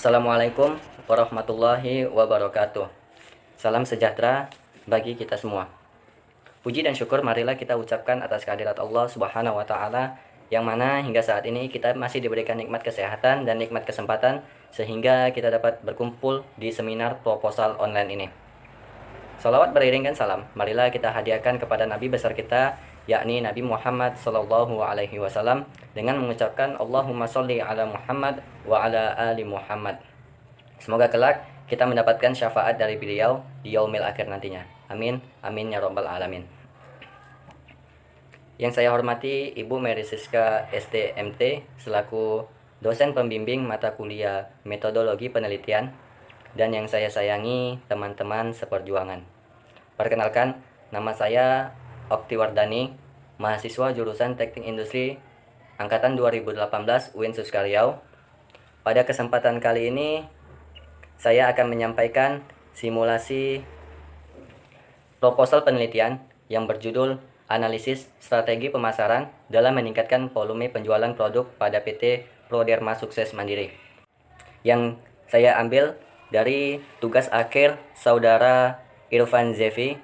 Assalamualaikum warahmatullahi wabarakatuh. Salam sejahtera bagi kita semua. Puji dan syukur marilah kita ucapkan atas kehadirat Allah Subhanahu wa taala yang mana hingga saat ini kita masih diberikan nikmat kesehatan dan nikmat kesempatan sehingga kita dapat berkumpul di seminar proposal online ini. Salawat beriringkan salam, marilah kita hadiahkan kepada Nabi besar kita, yakni Nabi Muhammad Sallallahu Alaihi Wasallam dengan mengucapkan Allahumma sholli ala Muhammad wa ala ali Muhammad. Semoga kelak kita mendapatkan syafaat dari beliau di yaumil akhir nantinya. Amin, amin ya robbal alamin. Yang saya hormati Ibu Mary Siska STMT selaku dosen pembimbing mata kuliah metodologi penelitian, dan yang saya sayangi teman-teman seperjuangan. Perkenalkan, nama saya Okti Wardani, mahasiswa jurusan Teknik Industri angkatan 2018 UIN Suskaryau. Pada kesempatan kali ini saya akan menyampaikan simulasi proposal penelitian yang berjudul Analisis Strategi Pemasaran dalam meningkatkan volume penjualan produk pada PT Proderma Sukses Mandiri, yang saya ambil dari tugas akhir Saudara Irfan Zefi,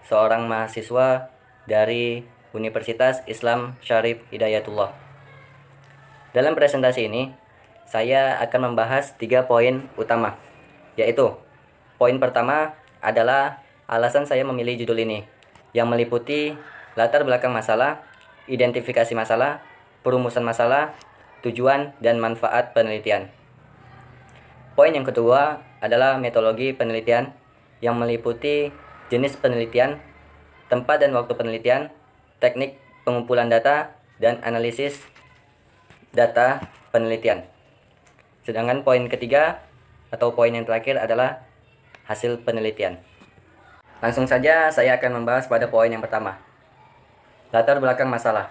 seorang mahasiswa dari Universitas Islam Syarif Hidayatullah. Dalam presentasi ini, saya akan membahas 3 poin utama, yaitu poin pertama adalah alasan saya memilih judul ini, yang meliputi latar belakang masalah, identifikasi masalah, perumusan masalah, tujuan, dan manfaat penelitian. Poin yang kedua adalah metodologi penelitian yang meliputi jenis penelitian, tempat dan waktu penelitian, teknik pengumpulan data, dan analisis data penelitian. Sedangkan poin ketiga atau poin yang terakhir adalah hasil penelitian. Langsung saja saya akan membahas pada poin yang pertama. Latar belakang masalah.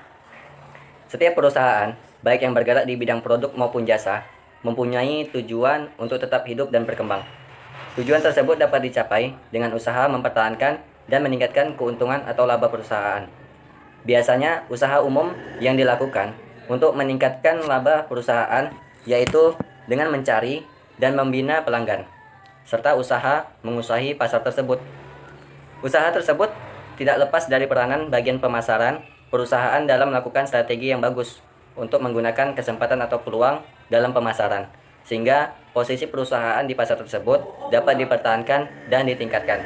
Setiap perusahaan, baik yang bergerak di bidang produk maupun jasa, mempunyai tujuan untuk tetap hidup dan berkembang. Tujuan tersebut dapat dicapai dengan usaha mempertahankan dan meningkatkan keuntungan atau laba perusahaan. Biasanya, usaha umum yang dilakukan untuk meningkatkan laba perusahaan yaitu dengan mencari dan membina pelanggan, serta usaha menguasai pasar tersebut. Usaha tersebut tidak lepas dari peranan bagian pemasaran perusahaan dalam melakukan strategi yang bagus untuk menggunakan kesempatan atau peluang dalam pemasaran, sehingga posisi perusahaan di pasar tersebut dapat dipertahankan dan ditingkatkan.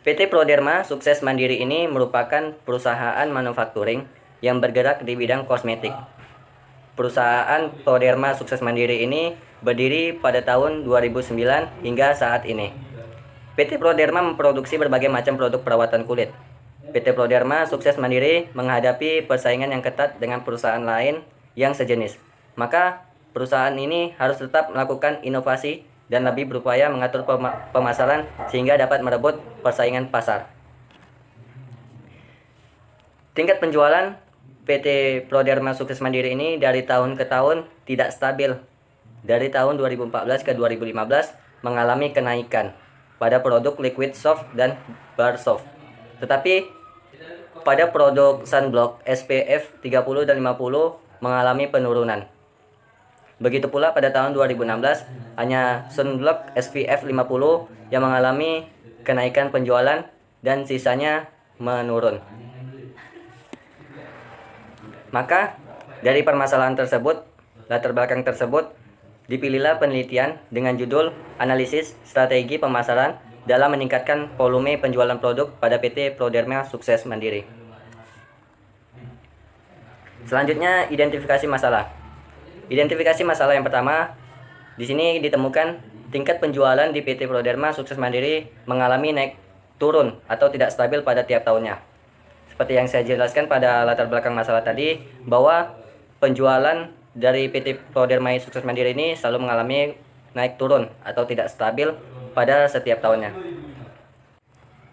PT Proderma Sukses Mandiri ini merupakan perusahaan manufakturing yang bergerak di bidang kosmetik. Perusahaan Proderma Sukses Mandiri ini berdiri pada tahun 2009 hingga saat ini. PT Proderma memproduksi berbagai macam produk perawatan kulit. PT Proderma Sukses Mandiri menghadapi persaingan yang ketat dengan perusahaan lain yang sejenis. Maka perusahaan ini harus tetap melakukan inovasi dan lebih berupaya mengatur pemasaran sehingga dapat merebut persaingan pasar. Tingkat penjualan PT Proderma Sukses Mandiri ini dari tahun ke tahun tidak stabil. Dari tahun 2014 ke 2015 mengalami kenaikan pada produk liquid soft dan bar soft. Tetapi pada produk sunblock SPF 30 dan 50 mengalami penurunan. Begitu pula pada tahun 2016 hanya sunblock SPF 50 yang mengalami kenaikan penjualan dan sisanya menurun. Maka dari permasalahan tersebut, latar belakang tersebut, dipilihlah penelitian dengan judul Analisis Strategi Pemasaran dalam meningkatkan volume penjualan produk pada PT Proderma Sukses Mandiri. Selanjutnya, identifikasi masalah. Identifikasi masalah yang pertama, di sini ditemukan tingkat penjualan di PT Proderma Sukses Mandiri mengalami naik turun atau tidak stabil pada tiap tahunnya. Seperti yang saya jelaskan pada latar belakang masalah tadi, bahwa penjualan dari PT Proderma Sukses Mandiri ini selalu mengalami naik turun atau tidak stabil pada setiap tahunnya.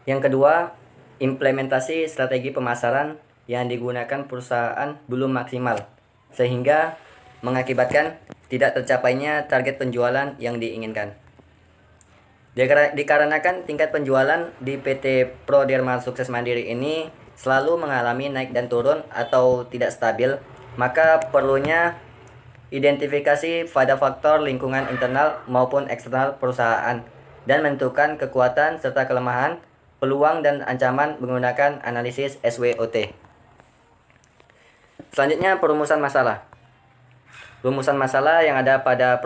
Yang kedua, implementasi strategi pemasaran yang digunakan perusahaan belum maksimal, sehingga mengakibatkan tidak tercapainya target penjualan yang diinginkan. Dikarenakan tingkat penjualan di PT Proderma Sukses Mandiri ini selalu mengalami naik dan turun atau tidak stabil, maka perlunya identifikasi pada faktor lingkungan internal maupun eksternal perusahaan, dan menentukan kekuatan serta kelemahan, peluang dan ancaman menggunakan analisis SWOT. Selanjutnya, perumusan masalah. Rumusan masalah yang ada pada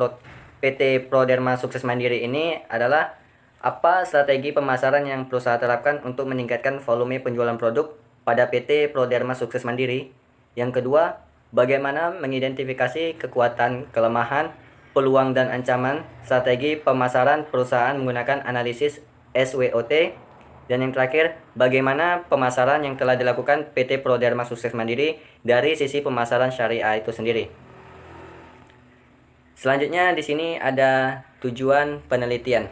PT Proderma Sukses Mandiri ini adalah apa strategi pemasaran yang perusahaan terapkan untuk meningkatkan volume penjualan produk pada PT Proderma Sukses Mandiri. Yang kedua, bagaimana mengidentifikasi kekuatan, kelemahan, peluang dan ancaman strategi pemasaran perusahaan menggunakan analisis SWOT. Dan yang terakhir, bagaimana pemasaran yang telah dilakukan PT Proderma Sukses Mandiri dari sisi pemasaran syariah itu sendiri. Selanjutnya di sini ada tujuan penelitian.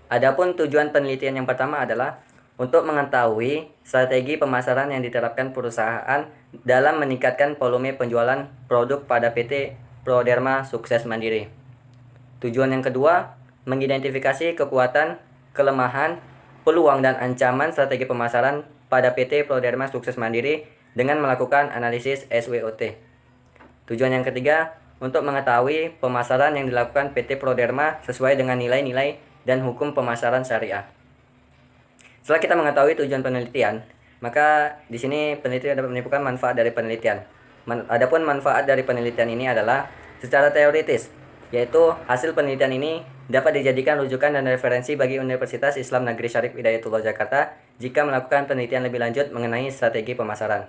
Adapun tujuan penelitian yang pertama adalah untuk mengetahui strategi pemasaran yang diterapkan perusahaan dalam meningkatkan volume penjualan produk pada PT Proderma Sukses Mandiri. Tujuan yang kedua, mengidentifikasi kekuatan, kelemahan, peluang dan ancaman strategi pemasaran pada PT Proderma Sukses Mandiri dengan melakukan analisis SWOT. Tujuan yang ketiga, untuk mengetahui pemasaran yang dilakukan PT Proderma sesuai dengan nilai-nilai dan hukum pemasaran syariah. Setelah kita mengetahui tujuan penelitian, maka di sini peneliti dapat menimbulkan manfaat dari penelitian. Adapun manfaat dari penelitian ini adalah secara teoritis, yaitu hasil penelitian ini dapat dijadikan rujukan dan referensi bagi Universitas Islam Negeri Syarif Hidayatullah Jakarta jika melakukan penelitian lebih lanjut mengenai strategi pemasaran.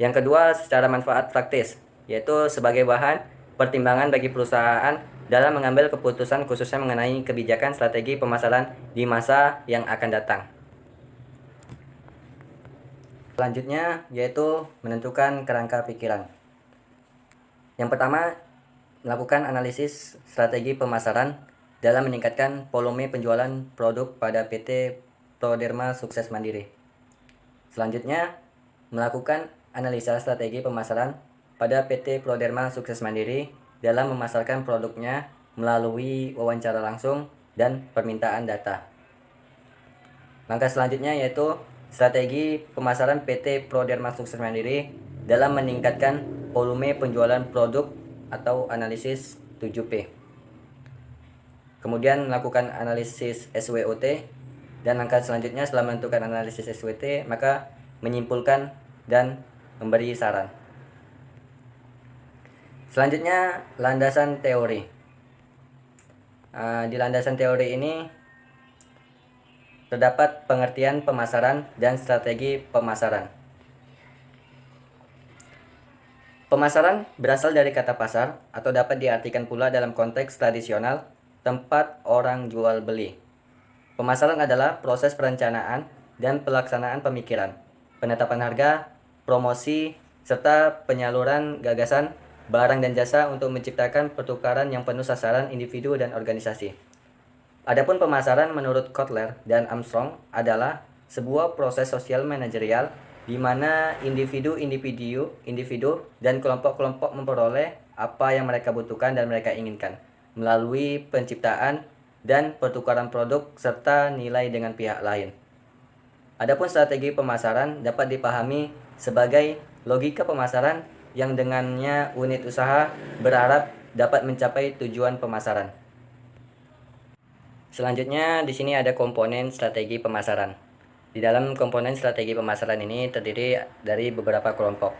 Yang kedua, secara manfaat praktis, yaitu sebagai bahan pertimbangan bagi perusahaan dalam mengambil keputusan khususnya mengenai kebijakan strategi pemasaran di masa yang akan datang. Selanjutnya yaitu menentukan kerangka pikiran. Yang pertama, melakukan analisis strategi pemasaran dalam meningkatkan volume penjualan produk pada PT Proderma Sukses Mandiri. Selanjutnya, melakukan analisa strategi pemasaran pada PT Proderma Sukses Mandiri dalam memasarkan produknya melalui wawancara langsung dan permintaan data. Langkah selanjutnya yaitu strategi pemasaran PT Proderma Sukses Mandiri dalam meningkatkan volume penjualan produk atau analisis 7P. Kemudian melakukan analisis SWOT, dan langkah selanjutnya setelah menentukan analisis SWOT maka menyimpulkan dan memberi saran. Selanjutnya, landasan teori. Di landasan teori ini terdapat pengertian pemasaran dan strategi pemasaran. Pemasaran berasal dari kata pasar atau dapat diartikan pula dalam konteks tradisional tempat orang jual beli. Pemasaran adalah proses perencanaan dan pelaksanaan pemikiran, penetapan harga, promosi, serta penyaluran gagasan barang dan jasa untuk menciptakan pertukaran yang penuh sasaran individu dan organisasi. Adapun pemasaran menurut Kotler dan Armstrong adalah sebuah proses sosial manajerial di mana individu dan kelompok-kelompok memperoleh apa yang mereka butuhkan dan mereka inginkan melalui penciptaan dan pertukaran produk serta nilai dengan pihak lain. Adapun strategi pemasaran dapat dipahami sebagai logika pemasaran yang dengannya unit usaha berharap dapat mencapai tujuan pemasaran. Selanjutnya di sini ada komponen strategi pemasaran. Di dalam komponen strategi pemasaran ini terdiri dari beberapa kelompok.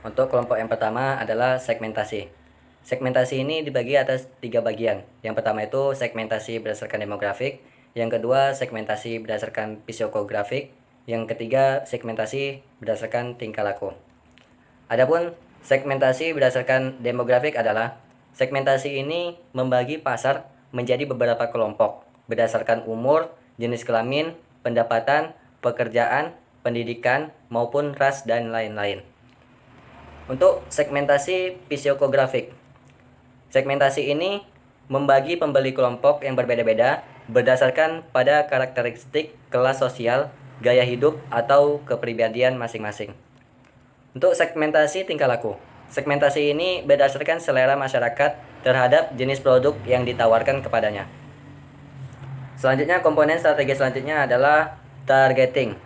Untuk kelompok yang pertama adalah segmentasi. Segmentasi ini dibagi atas 3 bagian. Yang pertama itu segmentasi berdasarkan demografik, yang kedua segmentasi berdasarkan psikografik, yang ketiga segmentasi berdasarkan tingkah laku. Adapun segmentasi berdasarkan demografik adalah segmentasi ini membagi pasar menjadi beberapa kelompok berdasarkan umur, jenis kelamin, pendapatan, pekerjaan, pendidikan, maupun ras dan lain-lain. Untuk segmentasi psikografik, segmentasi ini membagi pembeli kelompok yang berbeda-beda berdasarkan pada karakteristik kelas sosial, gaya hidup, atau kepribadian masing-masing. Untuk segmentasi tingkah laku, segmentasi ini berdasarkan selera masyarakat terhadap jenis produk yang ditawarkan kepadanya. Selanjutnya, komponen strategi selanjutnya adalah targeting.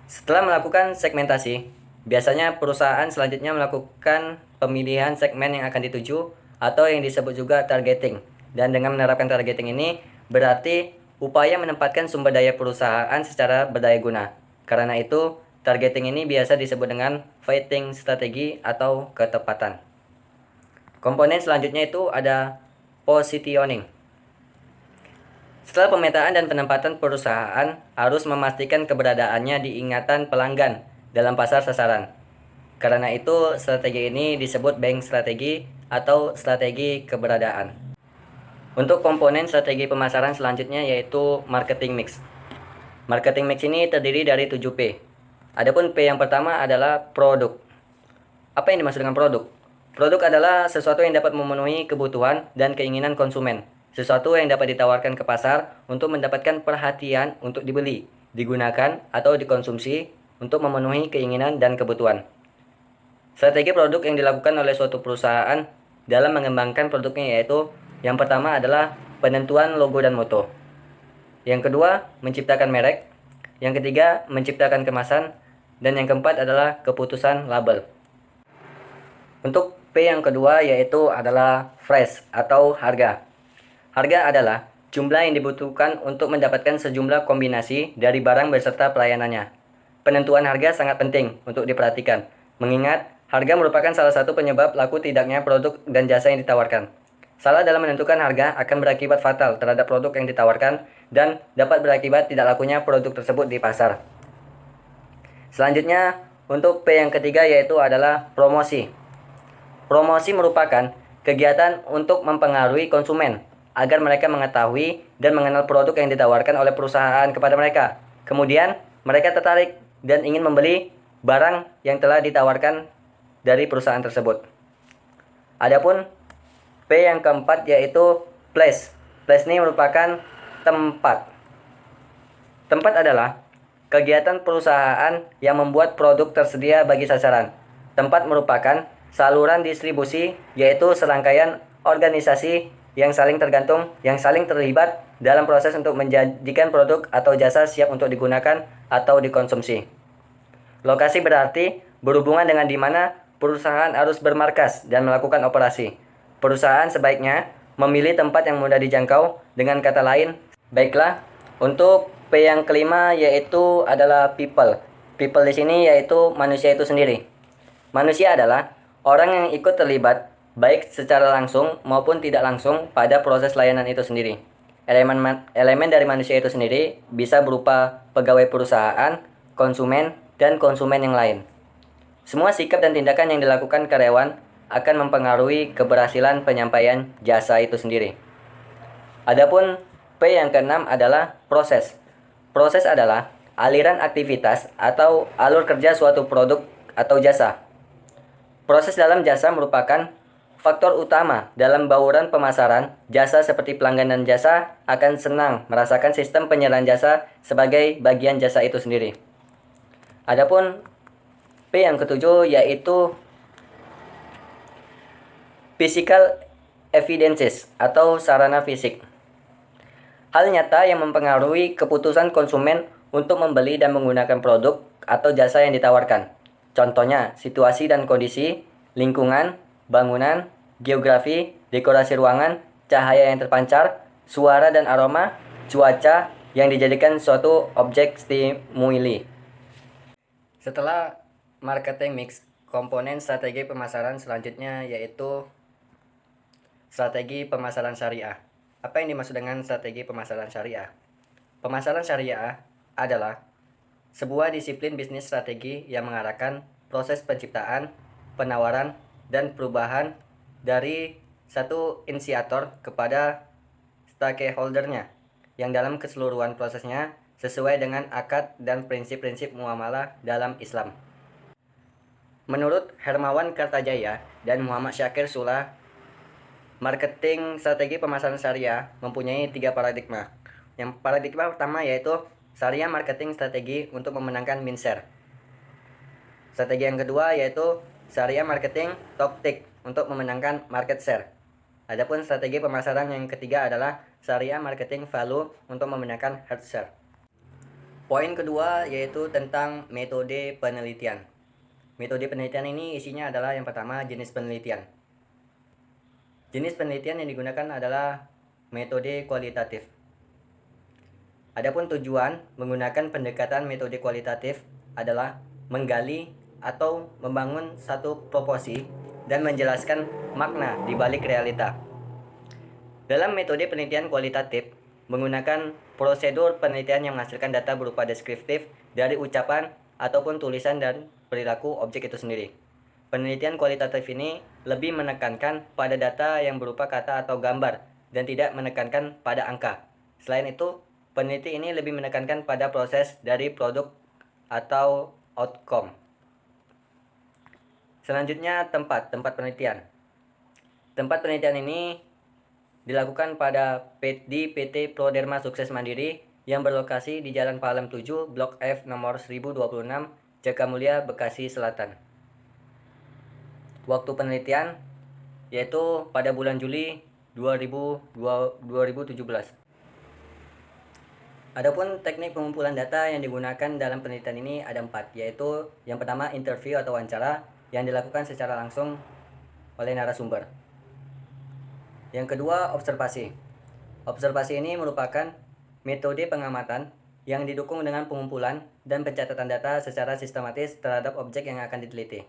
Setelah melakukan segmentasi, Biasanya perusahaan selanjutnya melakukan pemilihan segmen yang akan dituju atau yang disebut juga targeting. Dan dengan menerapkan targeting ini berarti upaya menempatkan sumber daya perusahaan secara berdaya guna. Karena itu, targeting ini biasa disebut dengan fighting strategi atau ketepatan. Komponen selanjutnya itu ada positioning. Setelah pemetaan dan penempatan, perusahaan harus memastikan keberadaannya di ingatan pelanggan dalam pasar sasaran. Karena itu, strategi ini disebut buying strategi atau strategi keberadaan. Untuk komponen strategi pemasaran selanjutnya yaitu marketing mix. Marketing mix ini terdiri dari 7P. Adapun P yang pertama adalah produk. Apa yang dimaksud dengan produk? Produk adalah sesuatu yang dapat memenuhi kebutuhan dan keinginan konsumen. Sesuatu yang dapat ditawarkan ke pasar untuk mendapatkan perhatian untuk dibeli, digunakan, atau dikonsumsi untuk memenuhi keinginan dan kebutuhan. Strategi produk yang dilakukan oleh suatu perusahaan dalam mengembangkan produknya yaitu yang pertama adalah penentuan logo dan moto. Yang kedua, menciptakan merek. Yang ketiga, menciptakan kemasan. Dan yang keempat adalah keputusan label. Untuk P yang kedua yaitu adalah price atau harga. Harga adalah jumlah yang dibutuhkan untuk mendapatkan sejumlah kombinasi dari barang beserta pelayanannya. Penentuan harga sangat penting untuk diperhatikan, mengingat harga merupakan salah satu penyebab laku tidaknya produk dan jasa yang ditawarkan. Salah dalam menentukan harga akan berakibat fatal terhadap produk yang ditawarkan dan dapat berakibat tidak lakunya produk tersebut di pasar. Selanjutnya, untuk P yang ketiga yaitu adalah promosi. Promosi merupakan kegiatan untuk mempengaruhi konsumen agar mereka mengetahui dan mengenal produk yang ditawarkan oleh perusahaan kepada mereka. Kemudian, mereka tertarik dan ingin membeli barang yang telah ditawarkan dari perusahaan tersebut. Adapun P yang keempat yaitu place. Place ini merupakan tempat. Tempat adalah kegiatan perusahaan yang membuat produk tersedia bagi sasaran. Tempat merupakan saluran distribusi, yaitu serangkaian organisasi yang saling tergantung, yang saling terlibat dalam proses untuk menjadikan produk atau jasa siap untuk digunakan atau dikonsumsi. Lokasi berarti berhubungan dengan di mana perusahaan harus bermarkas dan melakukan operasi. Perusahaan sebaiknya memilih tempat yang mudah dijangkau. Dengan kata lain, baiklah, untuk P yang kelima yaitu adalah people. People di sini yaitu manusia itu sendiri. Manusia adalah orang yang ikut terlibat baik secara langsung maupun tidak langsung pada proses layanan itu sendiri. Elemen dari manusia itu sendiri bisa berupa pegawai perusahaan, konsumen, dan konsumen yang lain. Semua sikap dan tindakan yang dilakukan karyawan akan mempengaruhi keberhasilan penyampaian jasa itu sendiri. Adapun P yang keenam adalah proses. Proses adalah aliran aktivitas atau alur kerja suatu produk atau jasa. Proses dalam jasa merupakan faktor utama dalam bauran pemasaran. Jasa seperti pelanggan dan jasa akan senang merasakan sistem penyerahan jasa sebagai bagian jasa itu sendiri. Adapun P yang ketujuh yaitu physical evidences atau sarana fisik. Hal nyata yang mempengaruhi keputusan konsumen untuk membeli dan menggunakan produk atau jasa yang ditawarkan. Contohnya, situasi dan kondisi, lingkungan, bangunan, geografi, dekorasi ruangan, cahaya yang terpancar, suara dan aroma, cuaca yang dijadikan suatu objek stimuli. Setelah marketing mix, komponen strategi pemasaran selanjutnya yaitu strategi pemasaran syariah. Apa yang dimaksud dengan strategi pemasaran syariah? Pemasaran syariah adalah sebuah disiplin bisnis strategi yang mengarahkan proses penciptaan, penawaran, dan perubahan dari satu inisiator kepada stakeholdernya yang dalam keseluruhan prosesnya sesuai dengan akad dan prinsip-prinsip muamalah dalam Islam. Menurut Hermawan Kartajaya dan Muhammad Syakir Sula, marketing strategi pemasaran syariah mempunyai 3 paradigma. Yang paradigma pertama yaitu syariah marketing strategi untuk memenangkan mindshare. Strategi yang kedua yaitu syariah marketing tactic untuk memenangkan market share. Adapun strategi pemasaran yang ketiga adalah syariah marketing value untuk memenangkan hard share. Poin kedua yaitu tentang metode penelitian. Metode penelitian ini isinya adalah yang pertama jenis penelitian. Jenis penelitian yang digunakan adalah metode kualitatif. Adapun tujuan menggunakan pendekatan metode kualitatif adalah menggali atau membangun satu proporsi dan menjelaskan makna di balik realita. Dalam metode penelitian kualitatif, menggunakan prosedur penelitian yang menghasilkan data berupa deskriptif dari ucapan ataupun tulisan dan perilaku objek itu sendiri. Penelitian kualitatif ini lebih menekankan pada data yang berupa kata atau gambar dan tidak menekankan pada angka. Selain itu, peneliti ini lebih menekankan pada proses dari produk atau outcome. Selanjutnya, tempat penelitian. Tempat penelitian ini dilakukan di PT Proderma Sukses Mandiri yang berlokasi di Jalan Palem 7, Blok F nomor 1026, Jagamulya, Bekasi Selatan. Waktu penelitian yaitu pada bulan Juli 2017. Adapun teknik pengumpulan data yang digunakan dalam penelitian ini ada 4, yaitu yang pertama interview atau wawancara yang dilakukan secara langsung oleh narasumber. Yang kedua observasi. Observasi ini merupakan metode pengamatan yang didukung dengan pengumpulan dan pencatatan data secara sistematis terhadap objek yang akan diteliti.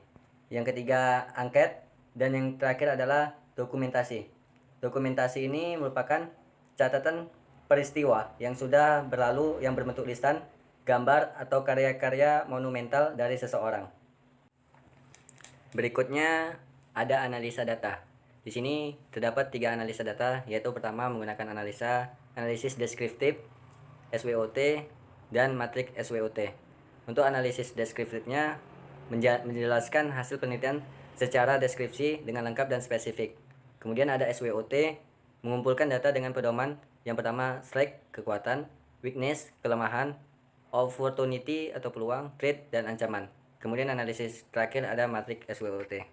Yang ketiga angket, dan yang terakhir adalah dokumentasi. Dokumentasi ini merupakan catatan peristiwa yang sudah berlalu yang berbentuk lisan, gambar, atau karya-karya monumental dari seseorang. Berikutnya ada analisa data. Di sini terdapat 3 analisa data, yaitu pertama menggunakan analisis deskriptif SWOT dan matrik SWOT. Untuk analisis deskriptifnya menjelaskan hasil penelitian secara deskripsi dengan lengkap dan spesifik. Kemudian ada SWOT, mengumpulkan data dengan pedoman yang pertama strength, kekuatan, weakness, kelemahan, opportunity atau peluang, threat, dan ancaman. Kemudian analisis terakhir ada matrik SWOT.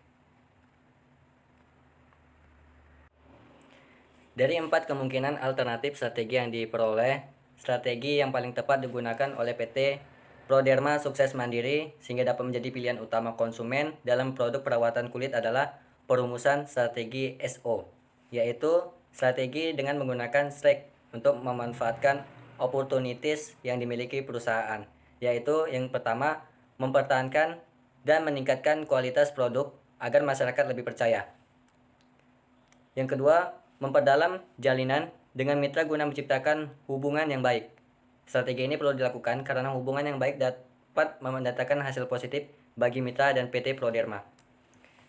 Dari 4 kemungkinan alternatif strategi yang diperoleh, strategi yang paling tepat digunakan oleh PT Proderma Sukses Mandiri sehingga dapat menjadi pilihan utama konsumen dalam produk perawatan kulit adalah perumusan strategi SO, yaitu strategi dengan menggunakan strength untuk memanfaatkan opportunities yang dimiliki perusahaan, yaitu yang pertama mempertahankan dan meningkatkan kualitas produk agar masyarakat lebih percaya. Yang kedua, memperdalam jalinan dengan mitra guna menciptakan hubungan yang baik. Strategi ini perlu dilakukan karena hubungan yang baik dapat mendatangkan hasil positif bagi mitra dan PT Proderma.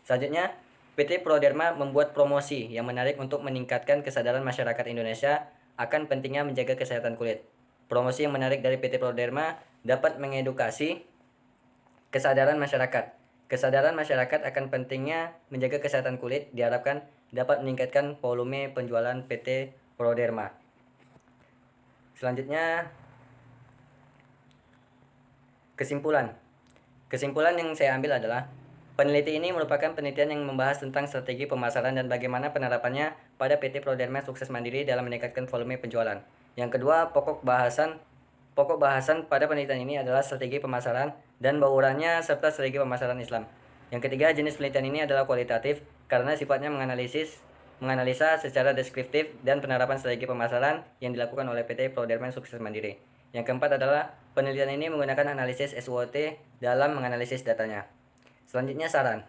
Selanjutnya, PT Proderma membuat promosi yang menarik untuk meningkatkan kesadaran masyarakat Indonesia akan pentingnya menjaga kesehatan kulit. Promosi yang menarik dari PT Proderma dapat mengedukasi kesadaran masyarakat. Kesadaran masyarakat akan pentingnya menjaga kesehatan kulit diharapkan dapat meningkatkan volume penjualan PT Proderma. Selanjutnya, kesimpulan. Kesimpulan yang saya ambil adalah peneliti ini merupakan penelitian yang membahas tentang strategi pemasaran dan bagaimana penerapannya pada PT Proderma Sukses Mandiri dalam meningkatkan volume penjualan. Yang kedua, pokok bahasan pada penelitian ini adalah strategi pemasaran dan baurannya serta strategi pemasaran Islam. Yang ketiga, jenis penelitian ini adalah kualitatif karena sifatnya menganalisa secara deskriptif dan penerapan strategi pemasaran yang dilakukan oleh PT Proderma Sukses Mandiri. Yang keempat adalah penelitian ini menggunakan analisis SWOT dalam menganalisis datanya. Selanjutnya saran.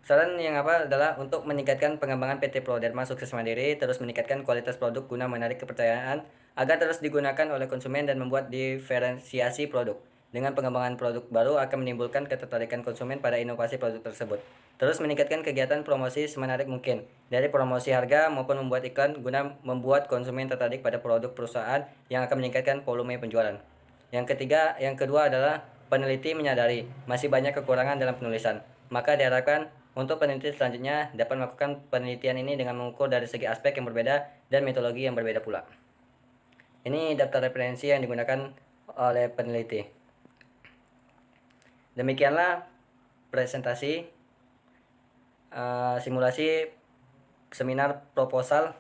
Saran yang adalah untuk meningkatkan pengembangan PT Proderma Sukses Mandiri, terus meningkatkan kualitas produk guna menarik kepercayaan agar terus digunakan oleh konsumen dan membuat diferensiasi produk. Dengan pengembangan produk baru akan menimbulkan ketertarikan konsumen pada inovasi produk tersebut. Terus meningkatkan kegiatan promosi semenarik mungkin, dari promosi harga maupun membuat iklan guna membuat konsumen tertarik pada produk perusahaan yang akan meningkatkan volume penjualan. Yang kedua adalah peneliti menyadari masih banyak kekurangan dalam penulisan. Maka diharapkan untuk peneliti selanjutnya dapat melakukan penelitian ini dengan mengukur dari segi aspek yang berbeda dan metodologi yang berbeda pula. Ini daftar referensi yang digunakan oleh peneliti. Demikianlah presentasi simulasi seminar proposal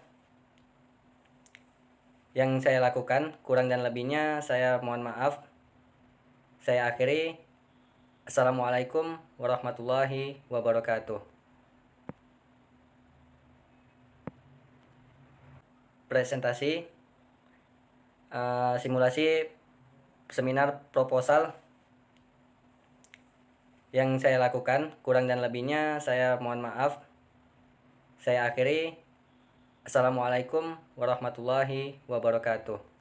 yang saya lakukan. Kurang dan lebihnya saya mohon maaf. Saya akhiri. Assalamualaikum warahmatullahi wabarakatuh. Presentasi simulasi seminar proposal yang saya lakukan, kurang dan lebihnya saya mohon maaf. Saya akhiri. Assalamualaikum warahmatullahi wabarakatuh.